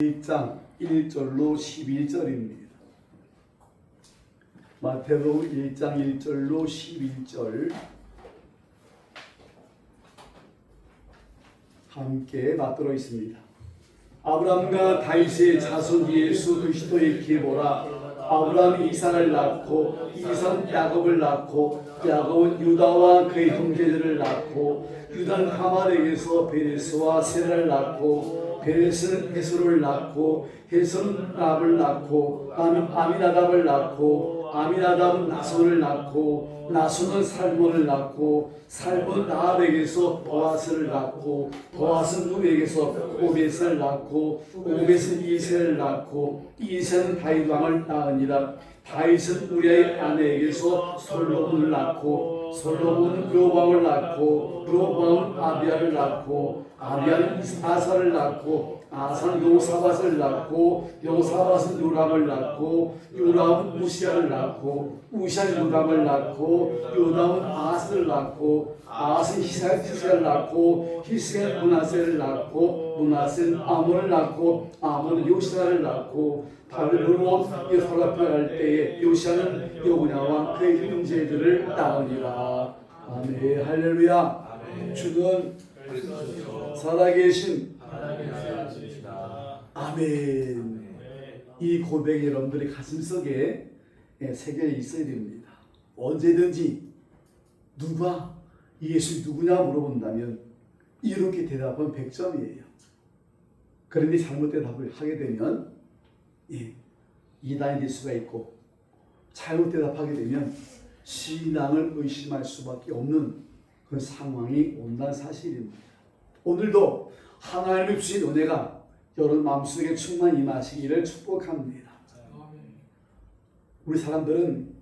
1장 1절로 11절입니다. 마태복음 1장 1절로 11절 함께 받들어 있습니다. 아브라함과 다윗의 자손 예수 그리스도의 계보라. 아브라함이 이삭을 낳고 이삭은 야곱을 낳고 야곱은 유다와 그의 형제들을 낳고 유다는 다말에게서 베레스와 세라를 낳고 베레스는 헤스로를 낳고 헤스로는 랍을 낳고 랍은 아미나답을 낳고 아미나답은 나손을 낳고 나손은 살몬을 낳고 살몬은 라합에게서 보아스를 낳고 보아스는 룻에게서 오벳을 낳고 오벳은 이새를 낳고 이새는 다윗 왕을 낳으니라. 다윗은 우리아의 아내에게서 솔로몬을 낳고 솔로몬은 르호보암을 낳고 르호보암은 아비야를 낳고 아비야는 아사를 낳고 아사는 요사밧을 낳고 요사밧은 요람을 낳고 요람은 우시야를 낳고 우시야는 요담을 낳고 요담은 아하스를 낳고 아하스는 히스기야를 낳고 히스기야는 므낫세를 낳고 므낫세는 아몬을 낳고 아몬은 요시야를 낳고 다윗으로 예루살렘을 할 때에 요시야는 여호냐와 그의 형제들을 낳으니라. 아멘. 할렐루야. 주는 살아계신 아멘. 이 고백이 여러분들의 가슴속에 새겨 있어야 됩니다. 언제든지 누가 예수 누구냐 물어본다면 이렇게 대답은 100점이에요. 그런데 잘못 대답을 하게 되면 이단이 될 수가 있고 잘못 대답하게 되면 신앙을 의심할 수밖에 없는 그런 상황이 온다는 사실입니다. 오늘도 하나님의 주신 은혜가 여러분 마음속에 충만히 임하시기를 축복합니다. 우리 사람들은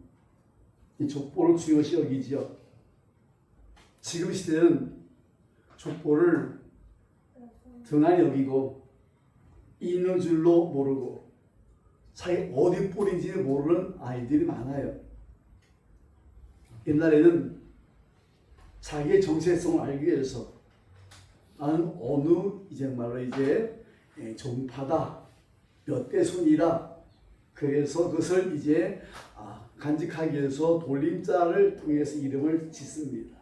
이 족보를 중요시 여기지요. 지금 시대는 족보를 등한히 여기고 있는 줄로 모르고 자기 어디 뿌린지 모르는 아이들이 많아요. 옛날에는 자기의 정체성을 알기 위해서 나는 어느 정말로 종파다, 몇 대 손이다. 그래서 그것을 간직하기 위해서 돌림자를 통해서 이름을 짓습니다.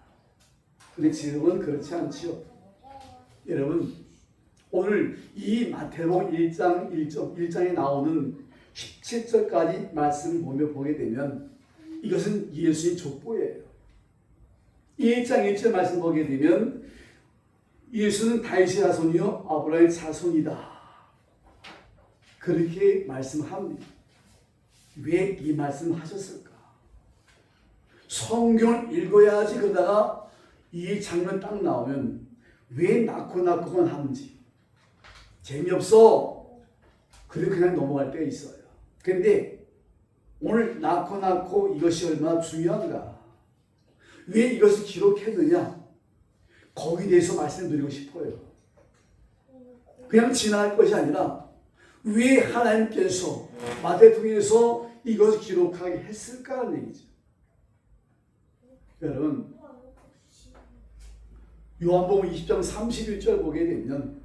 근데 지금은 그렇지 않지요. 여러분, 오늘 이 마태복음 1장에 나오는 17절까지 말씀을 보게 되면 이것은 예수의 족보예요. 1장 1절 말씀 보게 되면 예수는 다윗의 자손이요 아브라함의 자손이다. 그렇게 말씀합니다. 왜 이 말씀을 하셨을까? 성경을 읽어야지. 그러다가 이 장면 딱 나오면 왜 낳고만 하는지 재미없어. 그래 그냥 넘어갈 때가 있어요. 근데 오늘 낳고 이것이 얼마나 중요한가? 왜 이것을 기록했느냐? 거기에 대해서 말씀드리고 싶어요. 그냥 지나갈 것이 아니라 왜 하나님께서 마태 통해서 이것을 기록하게 했을까라는 얘기죠. 여러분, 요한복음 20장 31절 보게 되면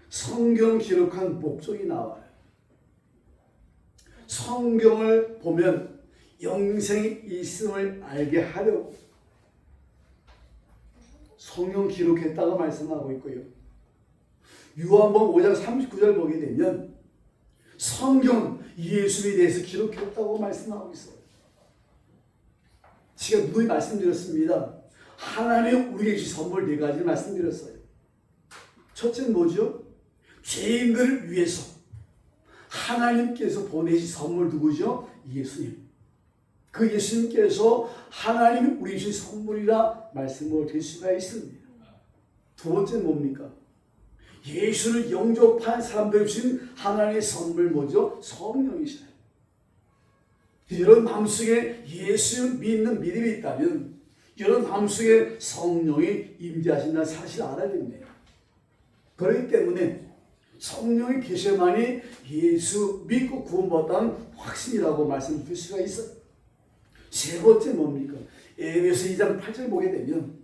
성경 기록한 목적이 나와요. 성경을 보면 영생이 있음을 알게 하려고 성경 기록했다고 말씀하고 있고요. 요한복음 5장 39절 보게 되면 성경 예수에 대해서 기록했다고 말씀하고 있어요. 제가 누누이 말씀드렸습니다. 하나님 우리에게 주신 선물 4가지 말씀드렸어요. 첫째는 뭐죠? 죄인들을 위해서 하나님께서 보내신 선물 누구죠? 예수님. 그 예수님께서 하나님이 우리에게 주신 선물이라 말씀을 드릴 수가 있습니다. 두 번째는 뭡니까? 예수를 영접한 사람들이 주신 하나님의 선물 뭐죠? 성령이시다. 여러분 마음속에 예수 믿는 믿음이 있다면 여러분 마음속에 성령이 임재하신다는 사실을 알아야 됩니다. 그렇기 때문에 성령이 계셔야만이 예수 믿고 구원받다는 확신이라고 말씀드릴 수가 있어요. 세 번째 뭡니까? 에베소 2장 8절 보게 되면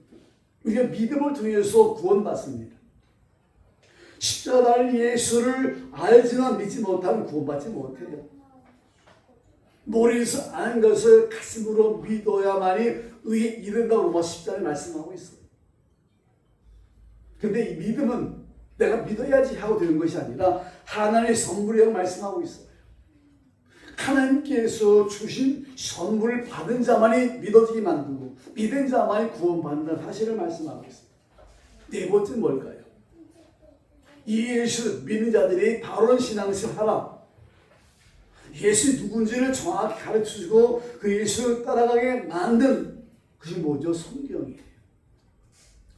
우리가 믿음을 통해서 구원받습니다. 십자가를 예수를 알지만 믿지 못하면 구원받지 못해요. 머리에서 아는 것을 가슴으로 믿어야만이 의에 이른다고 십자가에 말씀하고 있어요. 근데 이 믿음은 내가 믿어야지 하고 되는 것이 아니라 하나님의 선물이라고 말씀하고 있어요. 하나님께서 주신 선물을 받은 자만이 믿어지게 만들고 믿은 자만이 구원받는다는 사실을 말씀하고 있습니다. 네 번째는 뭘까요? 이 예수 믿는 자들이 바른 신앙생활을 하라. 예수 누군지를 정확히 가르쳐주고 그 예수를 따라가게 만든 그것이 뭐죠? 성경이에요.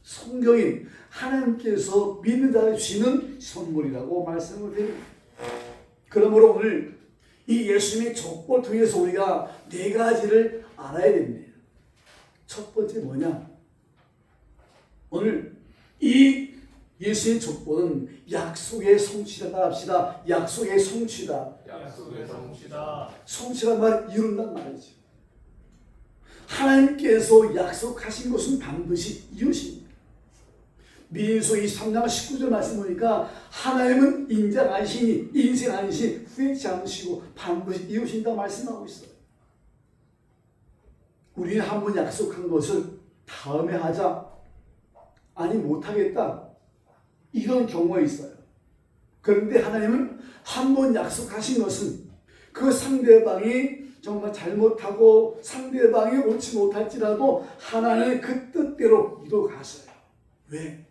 성경이 하나님께서 믿는 자에게 주시는 선물이라고 말씀을 드립니다. 그러므로 오늘 이 예수님의 족보를 통해서 우리가 네 가지를 알아야 됩니다. 첫 번째 뭐냐? 오늘 이 예수의 족보는 약속의 성취다 합시다. 약속의 성취다. 약속의 성취다. 성취란 말을 이룬단 말이죠. 하나님께서 약속하신 것은 반드시 이루십니다. 민수기 23장 19절 말씀 보니까 하나님은 인자 아니시니 인생 아니시 후회치 않으시고 반드시 이루신다 말씀하고 있어요. 우리는 한 번 약속한 것을 다음에 하자, 아니 못하겠다, 이런 경우가 있어요. 그런데 하나님은 한 번 약속하신 것은 그 상대방이 정말 잘못하고 상대방이 옳지 못할지라도 하나님의 그 뜻대로 이뤄가셔요. 왜?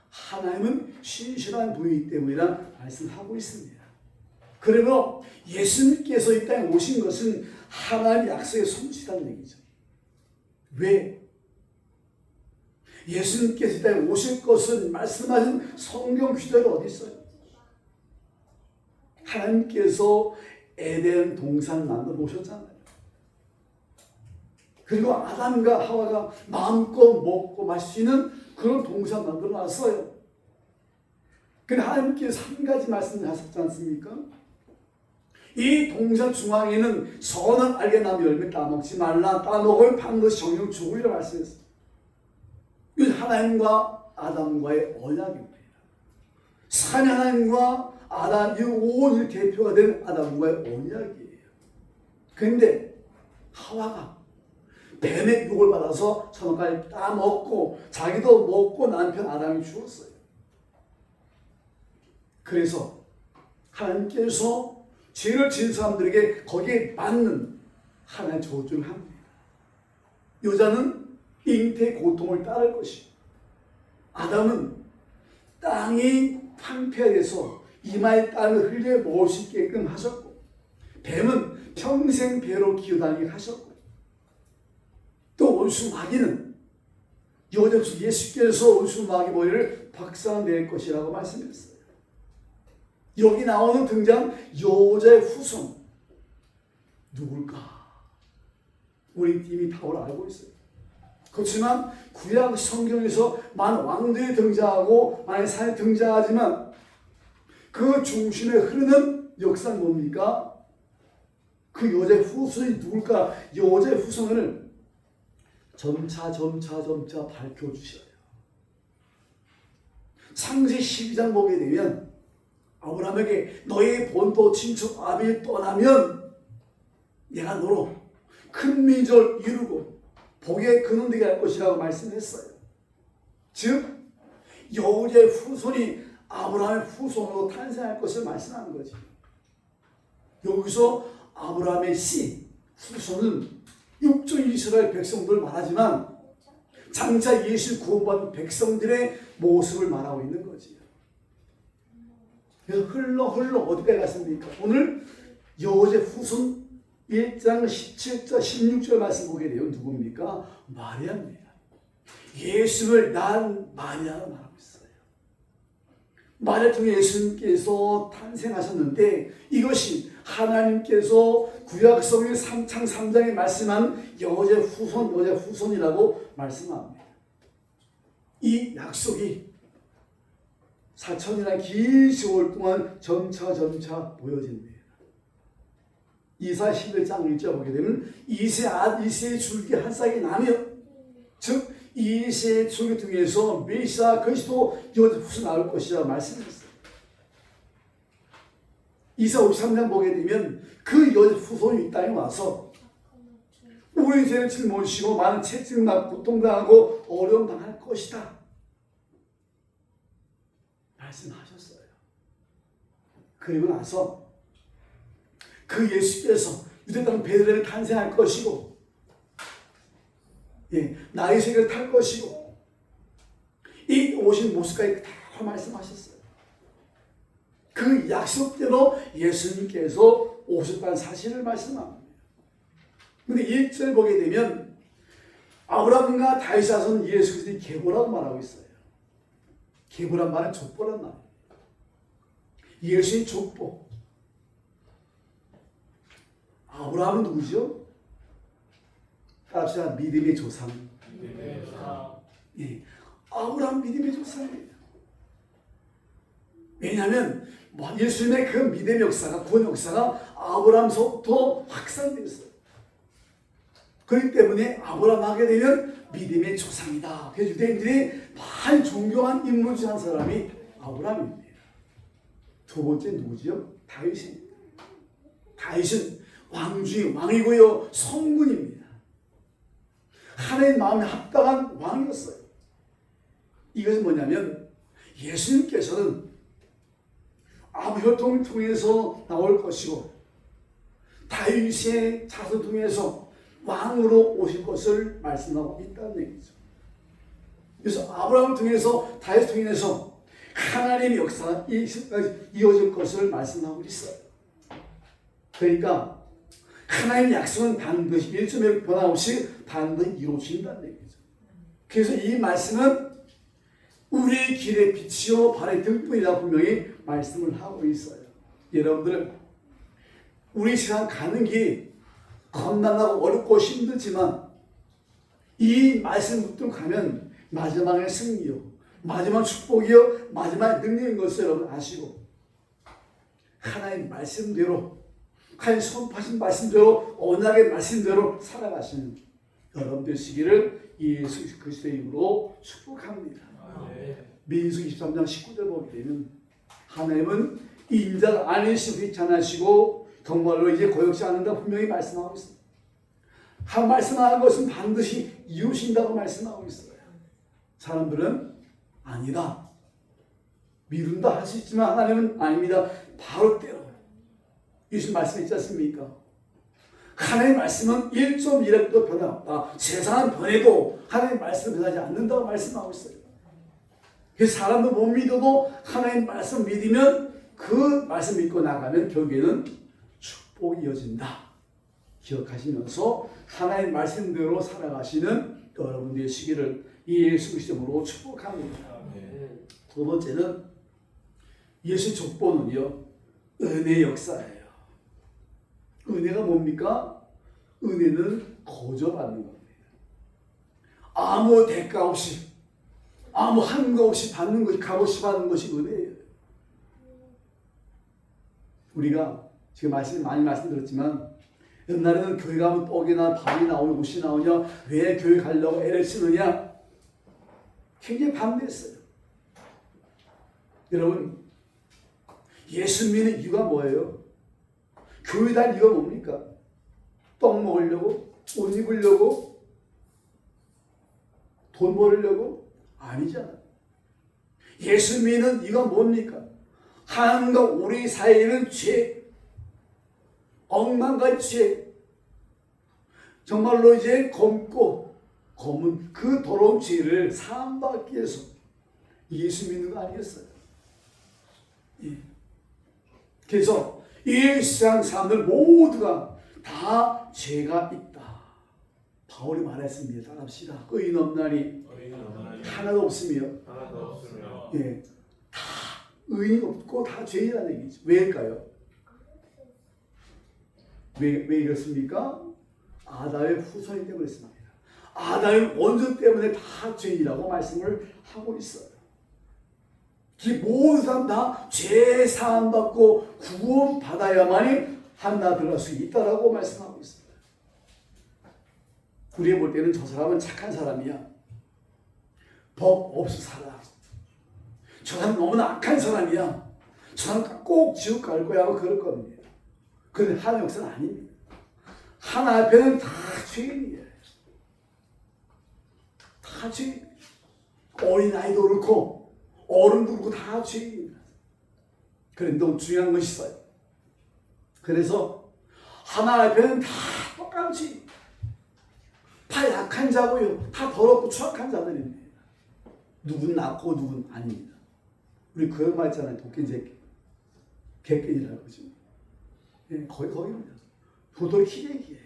하나님은 신실한 분이기 때문이라 말씀하고 있습니다. 그리고 예수님께서 이 땅에 오신 것은 하나님의 약속의 성취라는 얘기죠. 왜? 예수님께서 이 땅에 오실 것을 말씀하신 성경 규정이 어디 있어요? 하나님께서 에덴 동산 만들어 놓으셨잖아요. 그리고 아담과 하와가 마음껏 먹고 마실 수 있는 그런 동산 만들어 놨어요. 근데 하나님께서 한 가지 말씀을 하셨지 않습니까? 이 동산 중앙에는 선을 알게 나면 열매 따먹지 말라. 따먹으면 반드시 정령 죽으리라 말씀했어요. 이 하나님과 아담과의 언약입니다. 산 하나님과 아담, 이 온 대표가 된 아담과의 언약이에요. 그런데 하와가 뱀의 유혹을 받아서 선악과를 따먹고 자기도 먹고 남편 아담이 죽었어요. 그래서 하나님께서 죄를 지은 사람들에게 거기에 맞는 하나님의 저주를 합니다. 여자는 잉태의 고통을 따를 것이고 아담은 땅이 황폐해서 이마에 땀을 흘려 먹을 수 있게끔 하셨고 뱀은 평생 배로 기어다니게 하셨고 또 원수 마귀는 예수께서 원수 마귀 머리를 박살낼 것이라고 말씀했어요. 여기 나오는 등장 여자의 후손 누굴까? 우리 이미 답을 알고 있어요. 그렇지만 구약 성경에서 많은 왕들이 등장하고 많은 사람이 등장하지만 그 중심에 흐르는 역사는 뭡니까? 그 여자의 후손이 누굴까? 여자의 후손을 점차 밝혀주셔요. 창세 12장 보게 되면 아브라함에게 너의 본토 친척 아비를 떠나면 내가 너로 큰 민족을 이루고 복의 근원 되게 할 것이라고 말씀했어요. 즉 여자의 후손이 아브라함의 후손으로 탄생할 것을 말씀하는 거죠. 여기서 아브라함의 씨, 후손은 육조 이스라엘 백성들을 말하지만 장차 예수 구원받은 백성들의 모습을 말하고 있는 거지. 그래서 흘러 어디까지 갔습니까? 오늘 여호수아 후손 1장 17절 16절 말씀 보게 되면 누굽니까? 마리아입니다. 예수를 낳은 마리아가 말하고 있어요. 마리아 통해 예수님께서 탄생하셨는데 이것이 하나님께서 구약성의 3장 3장에 말씀한 여호수아 후손이라고 말씀합니다. 이 약속이 4천이나 긴 세월 동안 점차 보여집니다. 이사 11장 1절 보게 되면 이새의 줄기 한 싹이 나며 즉 이새의 줄기 통해서 메시아 그리스도 여호수아 후손 나올 것이라 말씀했어요. 이사 53장 보게 되면 그 후손이 이 땅에 와서 우리 죄를 짊어지시고 많은 채찍을 맞고 고통당하고 어려움 당할 것이다 말씀하셨어요. 그리고 나서 그 예수께서 유대 땅 베들레헴에 탄생할 것이고 나의 세계를 탈 것이고 이 오신 모습까지 다 말씀하셨어요. 그 약속대로 예수님께서 오셨다는 사실을 말씀합니다. 근데 1절 보게 되면 아브라함과 다윗 자손 예수 그리스도의 계보라고 말하고 있어요. 계보란 말은 족보란 말이에요. 예수의 족보. 아브라함은 누구죠? 따라합시다. 믿음의 조상. 믿음의 조상. 예, 아브라함 믿음의 조상이에요. 왜냐하면 예수님의 그 믿음의 역사가, 구원 역사가 아브라함서부터 확산되었어요. 그렇기 때문에 아브라함 하게 되면 믿음의 조상이다. 그래서 유대인들이 많이 존경한 인물 중 한 사람이 아브라함입니다. 두 번째 누구지요? 다윗입니다. 다윗은 왕 중의 왕이고요, 성군입니다. 하나님 마음에 합당한 왕이었어요. 이것은 뭐냐면 예수님께서는 아브혈통을 통해서 나올 것이고 다윗의 자손 통해서 왕으로 오실 것을 말씀하고 있다는 얘기죠. 그래서 아브라함을 통해서 다윗을 통해서 하나님의 역사가 이어질 것을 말씀하고 있어요. 그러니까 하나님의 약속은 반드시 일점의 변화 없이 반드시 이루어진다는 얘기죠. 그래서 이 말씀은 우리의 길의 빛이요 발의 등불이라고 분명히 말씀을 하고 있어요. 여러분들 우리 세상 가는 길이 겁나고 어렵고 힘들지만 이 말씀 붙들고 가면 마지막에 승리요, 마지막 축복이요, 마지막 능력인 것을 여러분 아시고 하나님 말씀대로, 하나님 선포하신 말씀대로, 언약의 말씀대로 살아가시는 여러분 되시기를 예수 그리스도의 이름으로 축복합니다. 민수기 23장 19절 보게 되면 하나님은 인자가 아니신 분이 찬하시고 정말로 이제 고역지 않는다 분명히 말씀하고 있습니다. 한 말씀하는 것은 반드시 이루신다고 말씀하고 있어요. 사람들은 아니다, 미룬다 할 수 있지만 하나님은 아닙니다. 바로 때로 예수님 말씀 있지 않습니까? 하나님의 말씀은 1.1획도 변함없다. 세상은 변해도 하나님의 말씀은 변하지 않는다고 말씀하고 있어요. 그래서 사람도 못 믿어도 하나님의 말씀 믿으면 그 말씀 믿고 나가면 결국에는 축복이 이어진다. 기억하시면서 하나님의 말씀대로 살아가시는 여러분 되시기를 예수 그리스도로 축복합니다. 두 번째는 예수의 족보는요, 은혜의 역사예요. 은혜가 뭡니까? 은혜는 거저받는 겁니다. 아무 대가 없이, 아무 한거 없이 받는 것이, 값없이 받는 것이 은혜예요. 우리가 지금 많이 말씀드렸지만 옛날에는 교회 가면 떡이나 밥이 나오냐 옷이 나오냐, 왜 교회 가려고 애를 쓰느냐, 굉장히 반대했어요. 여러분, 예수 믿는 이유가 뭐예요? 교회 다닐 이유가 뭡니까? 떡 먹으려고? 옷 입으려고? 돈 벌으려고? 아니잖아요. 예수 믿는 이유가 뭡니까? 하나님과 우리 사이에는 죄, 엉망과 죄, 정말로 이제 검고 검은 그 더러운 죄를 사함받기 위해서 예수 믿는 거 아니겠어요? 예. 그래서 이 세상 사람들 모두가 다 죄가 있다. 바울이 말했습니다. 따라합시다. 의인 없나니 하나도 없으며, 예, 다 의인이 없고 다 죄인이라는 얘기죠. 왜일까요? 왜 이렇습니까? 아담의 후손이기 때문에 그렇습니다. 아담의 원수 때문에 다 죄인이라고 말씀을 하고 있어요. 이 모든 사람 다 죄 사함 받고 구원 받아야만이 하나 들어갈 수 있다라고 말씀하고 있습니다. 우리가 볼 때는 저 사람은 착한 사람이야, 법 없이 살아, 저 사람 너무나 악한 사람이야, 저는 꼭 지옥 갈 거야 하고 그럴 겁니다. 그런데 하나님 역사는 아닙니다. 하나님 앞에는 다 죄인이에요. 다 죄인. 어린아이도 그렇고 어른도 그렇고 다 죄인입니다. 그런데 너무 중요한 것이 있어요. 그래서 하나님 앞에는 다 똑같이 다 약한 자고요. 다 더럽고 추악한 자들입니다. 누군 낫고 누군 아닙니다. 우리 그런 말 있잖아요. 도끼 새끼. 개끼니라고 그러죠. 예, 거기입니다. 도돌이 희백이에요.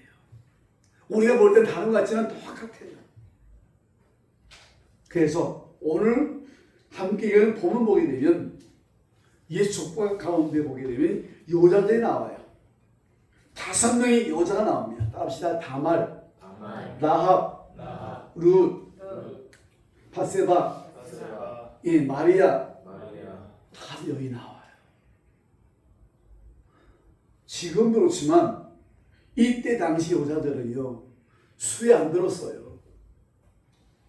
우리가 볼 땐 다른 것 같지만 똑같아요. 그래서 오늘 함께 읽은 본문 보게 되면 예수 족보 가운데 보게 되면 여자들이 나와요. 5명의 여자가 나옵니다. 따라합시다. 다말, 라합, 룻, 바세바, 예, 마리아. 다 여기 나와요. 지금도 그렇지만 이때 당시 여자들은요 수에 안 들었어요.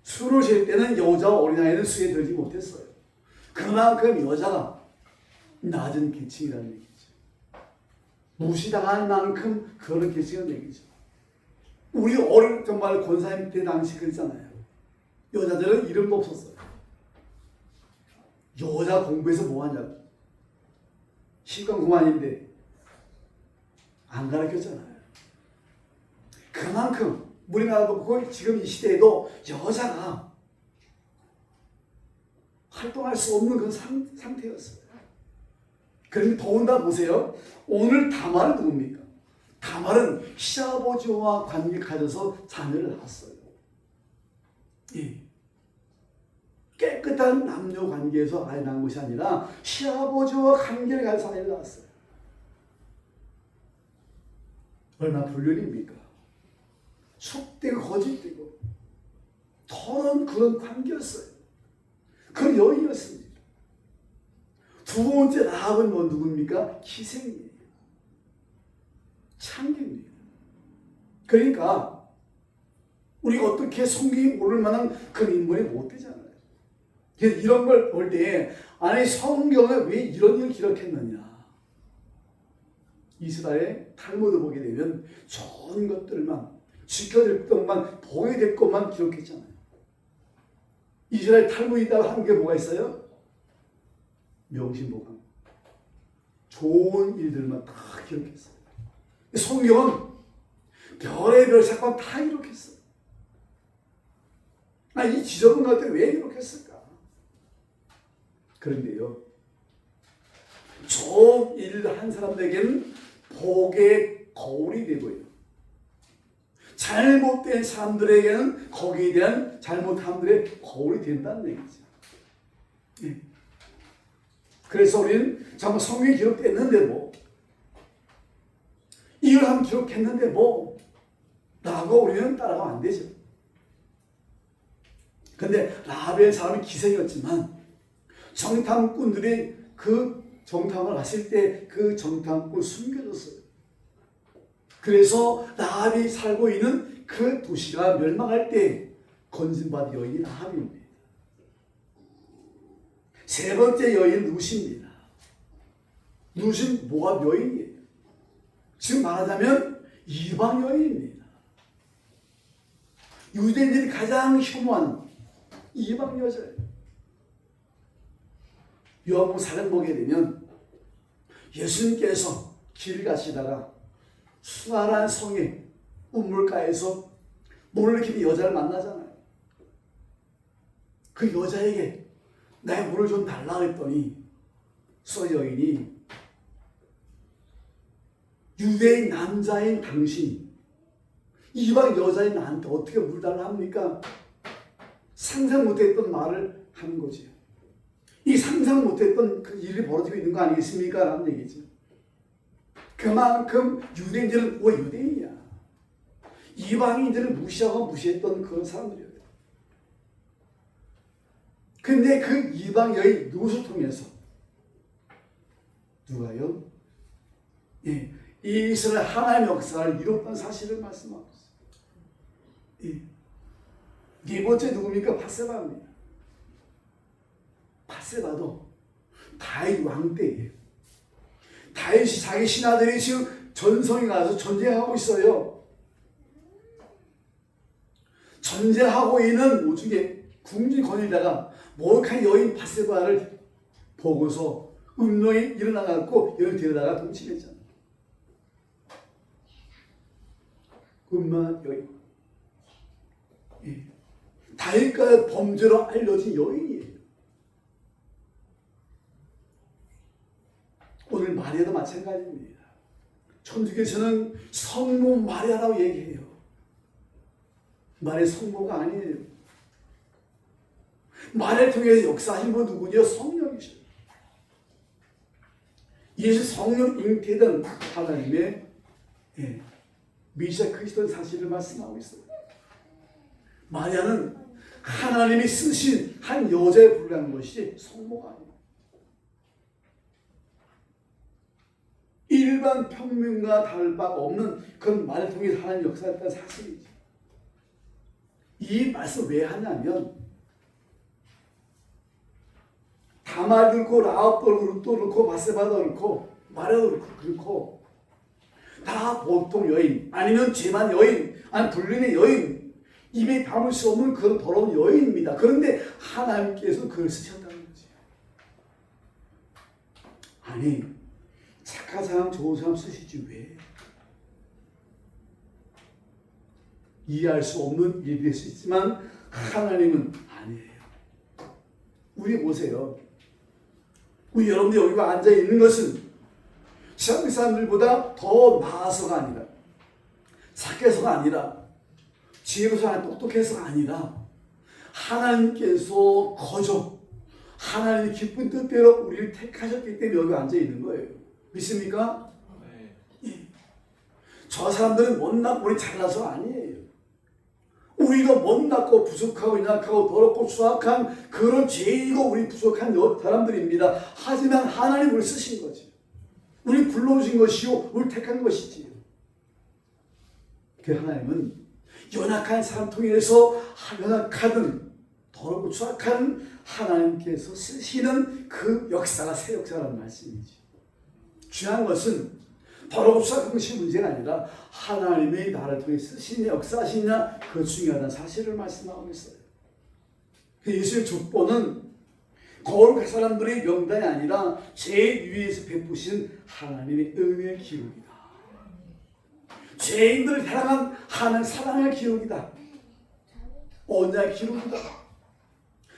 수를 잴 때는 여자와 어린아이는 수에 들지 못했어요. 그만큼 여자가 낮은 계층이라는 얘기죠. 무시당할 만큼 그런 계층이라는 얘기죠. 우리 어릴 정말 권사님 때 당시 그랬잖아요. 여자들은 이름도 없었어요. 여자 공부해서 뭐 하냐고. 시간 그만인데 안 가르쳤잖아요. 그만큼 우리나라도 그렇고 지금 이 시대에도 여자가 활동할 수 없는 그런 상태였어요. 그런데 더군다나 보세요. 오늘 다말은 누굽니까? 다말은 시아버지와 관계 가져서 자녀를 낳았어요. 예. 깨끗한 남녀 관계에서 아이 낳은 것이 아니라 시아버지와 관계를 가져서 아이를 낳았어요. 얼마나 불륜입니까? 속되고 거짓되고 더러운 그런 관계였어요. 그런 여인이었습니다. 두 번째 라합은 뭐 누굽니까? 기생이에요. 창기입니다. 그러니까 우리가 어떻게 성경이 모를 만한 그런 인물이 못 되잖아요. 이런 걸 볼 때 아니 성경에 왜 이런 일을 기록했느냐. 이스라엘 탈무드 보게 되면 좋은 것들만 지켜질 것만 보게 될 것만 기록했잖아요. 이스라엘 탈무드에다가 한 게 뭐가 있어요? 명심보감. 좋은 일들만 다 기록했어요. 성경은 별의별 사건 다 기록했어요. 이 지저분 것들 왜 기록했을까? 그런데요, 좋은 일을 한 사람에게는 복의 거울이 되고요. 잘못된 사람들에게는 거기에 대한 잘못함들의 거울이 된다는 얘기죠. 예. 그래서 우리는 정말 성경에 기록됐는데 뭐 이걸 한번 기록했는데 뭐 라고 우리는 따라가면 안 되죠. 근데 라합의 사람이 기생이었지만 정탐꾼들이 그 정탐을 갔을 때 그 정탐꾼 숨겨졌어요. 그래서 라합이 살고 있는 그 도시가 멸망할 때 건진받은 여인이 라합입니다. 세 번째 여인 룻입니다. 룻은 모압 여인이에요. 지금 말하자면 이방 여인입니다. 유대인들이 가장 혐오하는 이방 여자예요. 요한복음 4장 보게 되면 예수님께서 길 가시다가 수아란 성의 우물가에서 물을 깊이 여자를 만나잖아요. 그 여자에게 나의 물을 좀 달라 했더니 수아 여인이 유대인 남자인 당신이 이방 여자인 나한테 어떻게 물 달라 합니까? 상상 못했던 말을 하는 거지요. 이 상상 못했던 그 일이 벌어지고 있는 거 아니겠습니까? 라는 얘기죠. 그만큼 유대인들은 왜 유대인이야? 이방인들을 무시하고 무시했던 그런 사람들이에요. 근데 그 이방 여인 룻을 통해서 누가요? 예, 이 이스라엘 하나님의 역사를 이뤘던 사실을 말씀하고 있어요. 예. 네 번째 누굽니까? 바세바입니다. 바세바도 다윗 왕 때예요. 다윗이 자기 신하들이 지금 전성에 가서 전쟁하고 있어요. 전쟁하고 있는 오중에 궁중에 거닐다가 모르드카이 여인 바세바를 보고서 음령이 일어나갖고 여인 데려다가 동침했잖아. 음란 여인. 예. 다윗과의 범죄로 알려진 여인이에요. 오늘 마리아도 마찬가지입니다. 천주교에서는 성모 마리아라고 얘기해요. 마리아 성모가 아니에요. 마리아를 통해서 역사하신 분 누구냐? 성령이셔요. 예수 성령 잉태된 하나님의 메시아 그리스도의 사실을 말씀하고 있어요. 마리아는 하나님이 쓰신 한 여자에 불과한 것이 성모가 아니에요. 일반 평민과 다를 바가 없는 그런 말을 통해서 하나님 역사했다는 사실이죠. 이 말씀 왜 하냐면 다말도 그렇고 라합도 그렇고 바세바도 그렇고 마리아도 그렇고 다 보통 여인 아니면 죄만 여인 아니 불륜의 여인 입에 담을 수 없는 그런 더러운 여인입니다. 그런데 하나님께서 그걸 쓰셨다는 거죠. 아니 착한 사람 좋은 사람 쓰시지 왜? 이해할 수 없는 일이 될 수 있지만 하나님은 아니에요. 우리 보세요. 우리 여러분들 여기 앉아 있는 것은 세상 사람들보다 더 나아서가 아니라 착해서가 아니라 지혜로서 아니라 똑똑해서가 아니라 하나님께서 거저 하나님의 기쁜 뜻대로 우리를 택하셨기 때문에 여기 앉아 있는 거예요. 믿습니까? 네. 예. 저 사람들은 못났고 우리 잘나서 아니에요. 우리가 못났고 부족하고 연약하고 더럽고 추악한 그런 죄이고 우리 부족한 사람들입니다. 하지만 하나님 우리를 쓰신 거지. 우리 불러오신 것이요 우리 택한 것이지. 그 하나님은 연약한 사람 통해서 연약하든 더럽고 추악한 하나님께서 쓰시는 그 역사가 새 역사라는 말씀이지. 중요한 것은 더럽고 추악한 것이 문제가 아니라 하나님의 나를 통해 쓰시냐 역사하시냐 그 중요하다는 사실을 말씀하고 있어요. 예수의 족보는 거룩한 사람들의 명단이 아니라 죄 위에서 베푸신 하나님의 은혜의 기록이다. 죄인들을 향한 하나님의 사랑의 기록이다. 언약의 기록이다.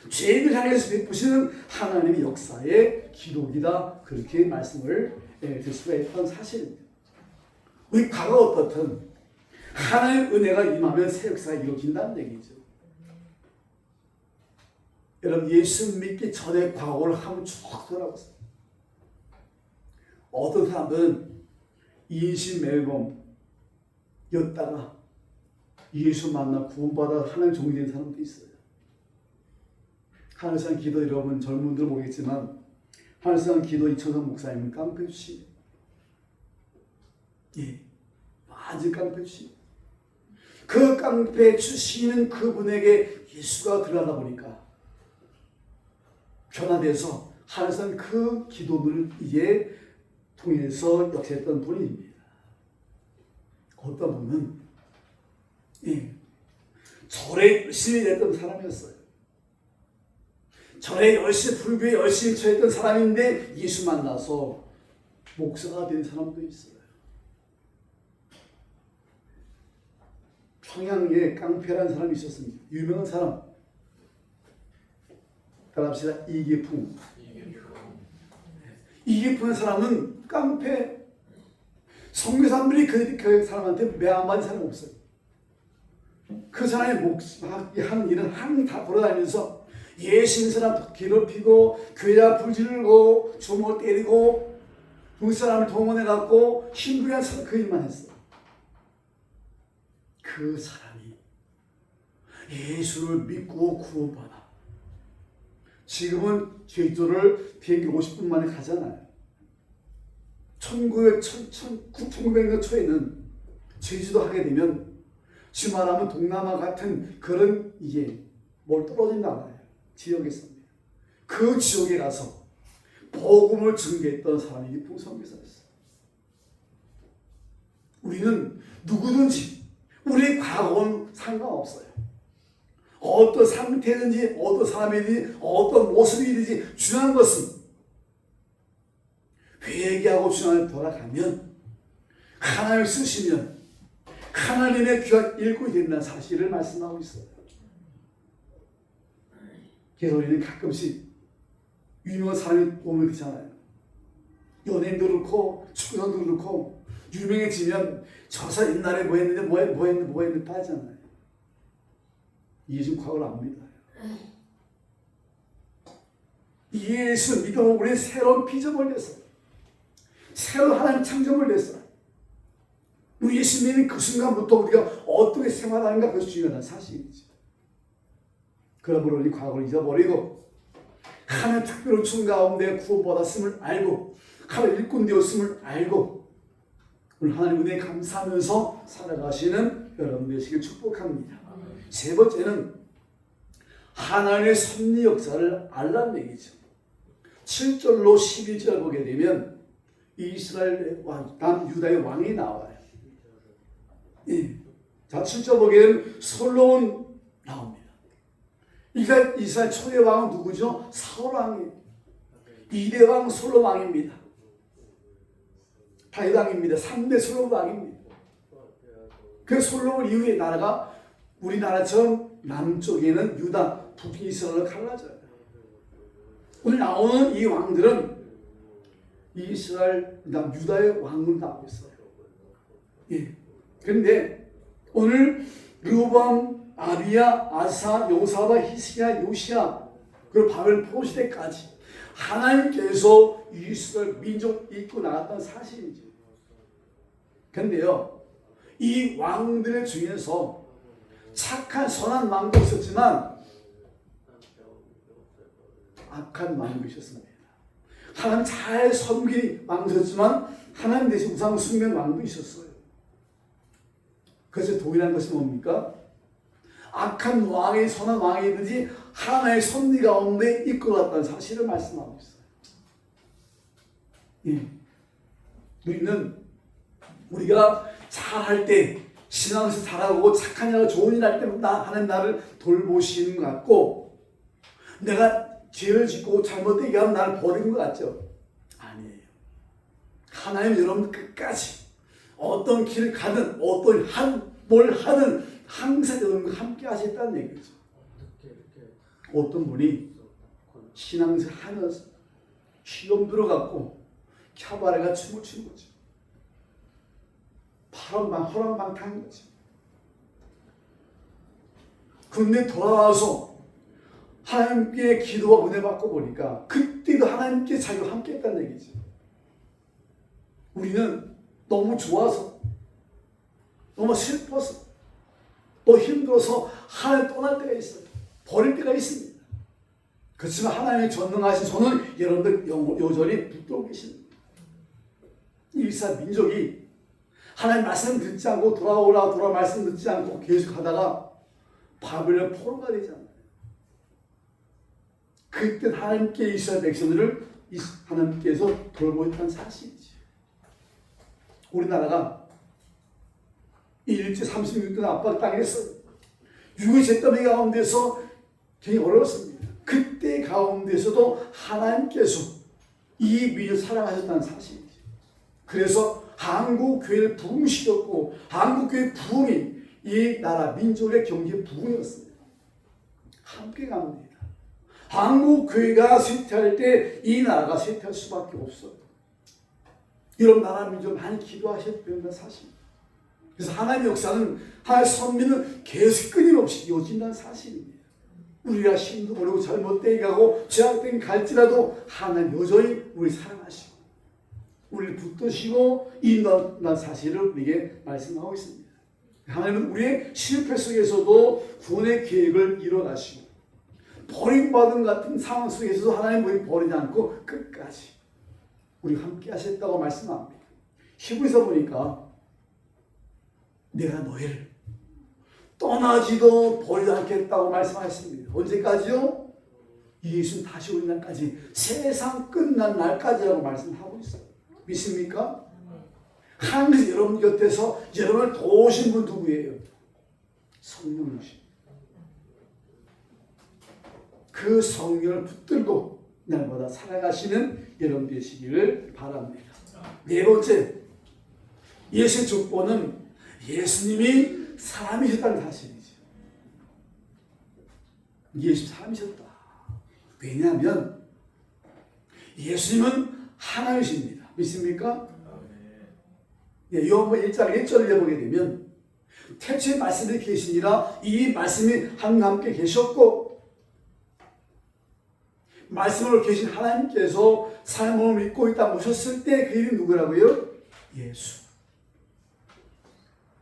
죄인을 향해서 베푸시는 하나님의 역사의 기록이다. 그렇게 말씀을 들 수가 있던 사실입니다. 우리 과거 어떻든 하나님의 은혜가 임하면 새 역사가 이루어진다는 얘기죠. 여러분 예수 믿기 전에 과거를 한번 쭉 돌아보세요. 어떤 사람들은 인신매범이었다가 예수 만나 구원받아 하나님 종이 된 사람도 있어요. 하늘산 기도 여러분 젊은들 모르겠지만 하늘산 기도 이천성 목사님은 깡패 출신. 예, 아주 깡패 출신. 그 깡패 출신은 그분에게 예수가 들어가다 보니까 변화돼서 하늘산 그 기도들을 이제 통해서 역사했던 분입니다. 어떤 분은 절에 열심히 했던 사람이었어요. 절에 열심히 불교에 열심히 처했던 사람인데 예수 만나서 목사가 된 사람도 있어요. 평양에 깡패라는 사람이 있었습니다. 유명한 사람. 따라합시다. 이계풍. 이계풍 사람은 깡패. 선교사람들이 그 사람한테 매한마디 사람 없어요. 그 사람의 하는 일은 항상 다 돌아다니면서 예신 사람 괴롭히고 교회가 불지르고 주먹을 때리고 그 사람을 동원해갖고 힘들게 한 사람 그 일만 했어요. 그 사람이 예수를 믿고 구원받아. 지금은 제주도를 비행기 50분 만에 가잖아요. 1900년 초에는 제주도 하게 되면 지금 말하면 동남아 같은 그런 이게 뭘 떨어진 나라예요. 지역에서입니다. 그 지역에 가서 복음을 증거했던 사람이 풍성교사였어요. 우리는 누구든지 우리의 과거는 상관없어요. 어떤 상태든지 어떤 사람이든지 어떤 모습이든지 중요한 것은 회개하고 주님을 돌아가면 하나님을 쓰시면 하나님의 귀한 일꾼이 된다는 사실을 말씀하고 있어요. 그래서 우리는 가끔씩 유명한 사람이 보면 그렇잖아요. 연예인도 그렇고 축구선도 그렇고 유명해지면 저 사람 옛날에 뭐 했는데 하잖아요. 이게 지금 과거를 안 믿어요. 예수 믿으면 우리는 새로운 비전을 냈어요. 새로운 하나님 창조를 냈어요. 우리 예수 믿는 그 순간부터 우리가 어떻게 생활하는가 그것이 중요한 사실이죠. 그러므로 우리 과거를 잊어버리고 하나님 특별한 중 가운데 구원받았음을 알고 하나님 일꾼 되었음을 알고 오늘 하나님 은혜에 감사하면서 살아가시는 여러분 되시길 축복합니다. 세 번째는 하나님의 섭리 역사를 알라는 얘기죠. 7절로 11절 보게 되면 이스라엘 왕, 다음 유다의 왕이 나와요. 예. 자, 7절 보게 되면 솔로몬 나옵니다. 이스라엘 초대 왕은 누구죠? 사울 왕이에요. 2대 왕 솔로몬 왕입니다. 다윗 왕입니다. 3대 솔로몬 왕입니다. 그 솔로몬 이후에 나라가 우리나라처럼 남쪽에는 유다, 북이스라엘로 갈라져요. 오늘 나오는 이 왕들은 이스라엘, 유다의 왕으로 나오고 있어요. 예. 그런데 오늘 르호보암, 아비야, 아사, 요사바, 히스기야, 요시야, 그리고 바벨 포로 시대까지 하나님께서 이스라엘 민족 이끌고 나갔다는 사실이죠. 그런데요, 이 왕들 중에서 착한 선한 왕도 있었지만 악한 왕도 있었습니다. 하나님 잘 섬긴 왕도 있었지만 하나님 대신 우상 숭배한 왕도 있었어요. 그래서 동일한 것이 뭡니까? 악한 왕이 선한 왕이든지 하나님의 섭리 가운데 이끌어갔다는 사실을 말씀하고 있어요. 예. 우리가 잘할 때 신앙에서 잘하고 착한 일하고 좋은 일 할 때마다 하나님 나를 돌보시는 것 같고 내가 죄를 짓고 잘못되게 하면 나를 버리는 것 같죠? 아니에요. 하나님 여러분 끝까지 어떤 길을 가든 뭘 하든 항상 여러분과 함께 하셨다는 얘기죠. 어떤 분이 신앙생활 하면서 시험 들어갔고 캬바레가 춤을 추는 거죠. 허랑방탕한 거죠. 근데 돌아와서 하나님께 기도와 은혜 받고 보니까 그때도 하나님께 자기가 함께 했다는 얘기죠. 우리는 너무 좋아서 너무 슬퍼서 또 힘들어서 하나님 떠날 때가 있어요. 버릴 때가 있습니다. 그렇지만 하나님의 전능하신 손은 여러분들 여전히 붙들고 계십니다. 이스라엘 민족이 하나님 말씀 듣지 않고 돌아 말씀 듣지 않고 계속 하다가 바벨론 포로가 되잖아요. 그때 하나님께 이스라엘 백성들을 하나님께서 돌보였다는 사실이죠. 우리나라가 일제 36년 압박당했어요. 유교 잿더미 가운데서 굉장히 어려웠습니다. 그때 가운데서도 하나님께서 이 민족을 사랑하셨다는 사실이죠. 그래서 한국교회를 부흥시켰고 한국교회 부흥이 이 나라 민족의 경제 부흥이었습니다. 함께 갑니다. 한국교회가 쇠퇴할 때 이 나라가 쇠퇴할 수밖에 없어요. 이런 나라 민족 많이 기도하셔야 된다는 사실. 그래서 하나님의 역사는 하나님의 선민은 계속 끊임없이 이어진다는 사실입니다. 우리가 힘도 모르고 잘못되게 가고 죄악된 갈지라도 하나님 여전히 우리 사랑하시고 우리를 붙드시고 인도한다는 사실을 우리에게 말씀하고 있습니다. 하나님은 우리의 실패 속에서도 구원의 계획을 이뤄가시고 버림받은 같은 상황 속에서도 하나님 우리 버리지 않고 끝까지 우리가 함께 하셨다고 말씀합니다. 히브리서 보니까 내가 너희를 떠나지도 버리지 않겠다고 말씀하셨습니다. 언제까지요? 예수는 다시 오는 날까지, 세상 끝난 날까지라고 말씀하고 있어요. 믿습니까? 항상 여러분 곁에서 여러분을 도우신 분 누구예요? 성령이십니다. 그 성령을 붙들고 날마다 살아가시는 여러분 되시기를 바랍니다. 네 번째, 예수의 족보는 예수님이 사람이셨다는 사실이죠. 예수 사람이셨다. 왜냐하면 예수님은 하나님이십니다. 믿습니까? 요한복음 1장 1절을 보게 되면 태초에 말씀이 계시니라 이 말씀이 하나님과 함께 계셨고 말씀으로 계신 하나님께서 사람을 믿고 있다 모셨을 때 그 이름이 누구라고요? 예수.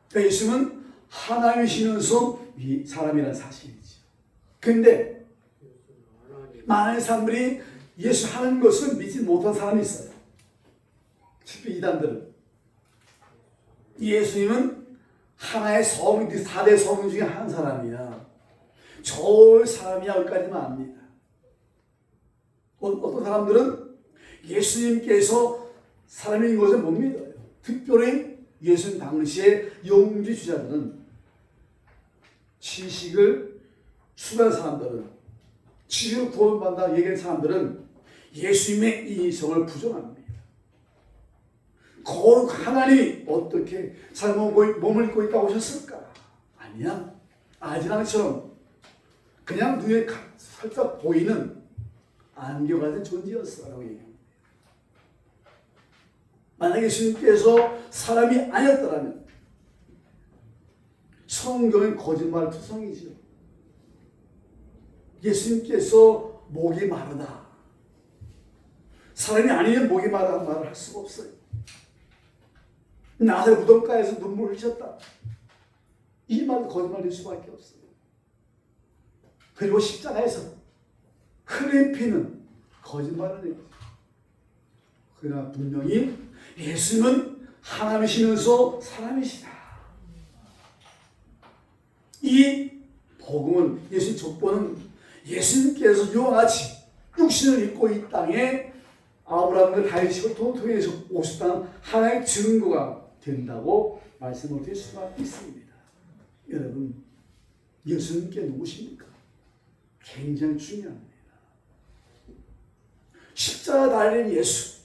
그러니까 예수는 하나님이시면서 사람이라는 사실이죠. 근데 많은 사람들이 예수 하는 것을 믿지 못한 사람이 있어요. 특히 이단들은. 예수님은 하나의 성인, 4대 성인 중에 한 사람이야. 좋을 사람이야. 여기까지만 압니다. 어떤 사람들은 예수님께서 사람인 것을 못 믿어요. 특별히 예수님 당시에 영주주자들은, 지식을 추구한 사람들은, 지식을 구원받는다 얘기하는 사람들은 예수님의 인성을 부정합니다. 거룩 하나님이 어떻게 사람의 몸을 입고 있다고 하셨을까? 아니야. 아지랑처럼 그냥 눈에 살짝 보이는 안개 같은 존재였어라고 얘기합니다. 만약에 예수님께서 사람이 아니었더라면 성경은 거짓말투성이죠. 예수님께서 목이 마르다. 사람이 아니면 목이 마르다는 말을 할 수가 없어요. 나사렛 무덤가에서 눈물을 흘렸다. 이 말도 거짓말일 수밖에 없어요. 그리고 십자가에서 흘린 피는 거짓말을 해요. 그러나 분명히 예수님은 하나님이시면서 사람이시다. 이 복음은, 예수님 족보는 예수님께서 이와 같이 육신을 입고 이 땅에 아브라함을 다윗이고 통통해서 오셨다는 하나의 증거가 된다고 말씀을 드릴 수가 있습니다. 여러분, 예수님께 누구십니까? 굉장히 중요합니다. 십자가 달린 예수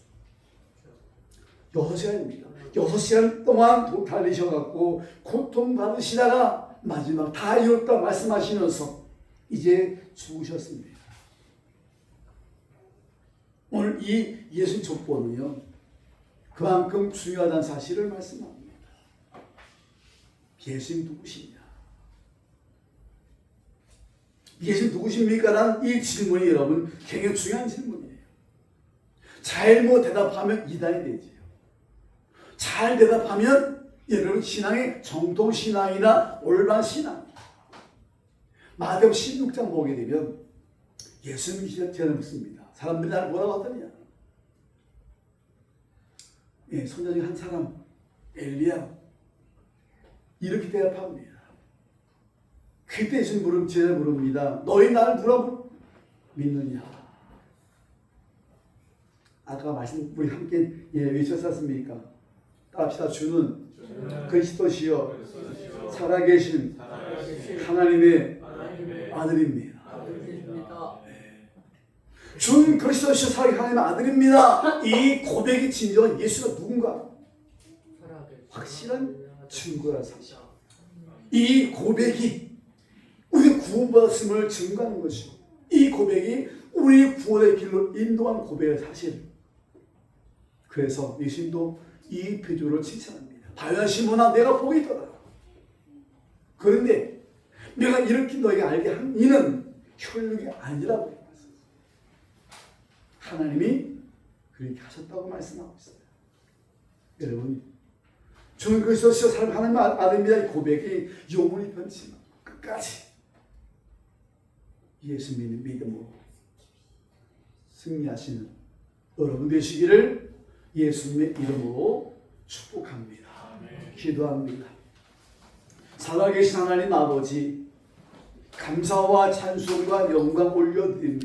6시간입니다. 6시간 동안 달리셔갖고 고통받으시다가 마지막 다 이뤘다 말씀하시면서 이제 죽으셨습니다. 오늘 이 예수님 족보는요, 그만큼 중요하다는 사실을 말씀합니다. 예수님 누구시냐? 예수님 누구십니까? 라는 이 질문이 여러분 굉장히 중요한 질문이에요. 잘못 대답하면 이단이 되죠. 잘 대답하면 여러분 신앙의 정통신앙이나 올바른 신앙. 마태복음 16장 보게 되면 예수님이 제안을 묻습니다. 사람들이 나를 뭐라고 하더냐? 예, 손자 중에 한 사람, 엘리야. 이렇게 대답합니다. 그때 예수님 제자를 물읍니다. 너희 나를 누가 믿느냐? 아까 우리 함께 외쳤었습니까? 따라합시다. 주는 그리스도시요 살아계신 하나님의 아들입니다. 주는 그리스도시요 살아계신 하나님의 아들입니다. 이 고백이 진정한 예수가 누군가 확실한 증거라 사실. 이 고백이 우리 구원받았음을 증거하는 것이고, 이 고백이 우리 구원의 길로 인도한 고백의 사실. 그래서 예수님도 이 표조를 칭찬합니다. 바요한 시몬아, 내가 복이 있더라. 그런데 내가 이렇게 너에게 알게 한 이는 혈육이 아니라고 말씀하셨어요. 하나님이 그렇게 하셨다고 말씀하고 있어요. 여러분, 주는 그리스도시요 사람 하나님의 아들입니다. 이 고백이 영원히 변치 끝까지 예수 믿는 믿음으로 승리하시는 여러분 되시기를 예수님의 이름으로 축복합니다. 기도합니다. 살아계신 하나님 아버지, 감사와 찬송과 영광 올려드립니다.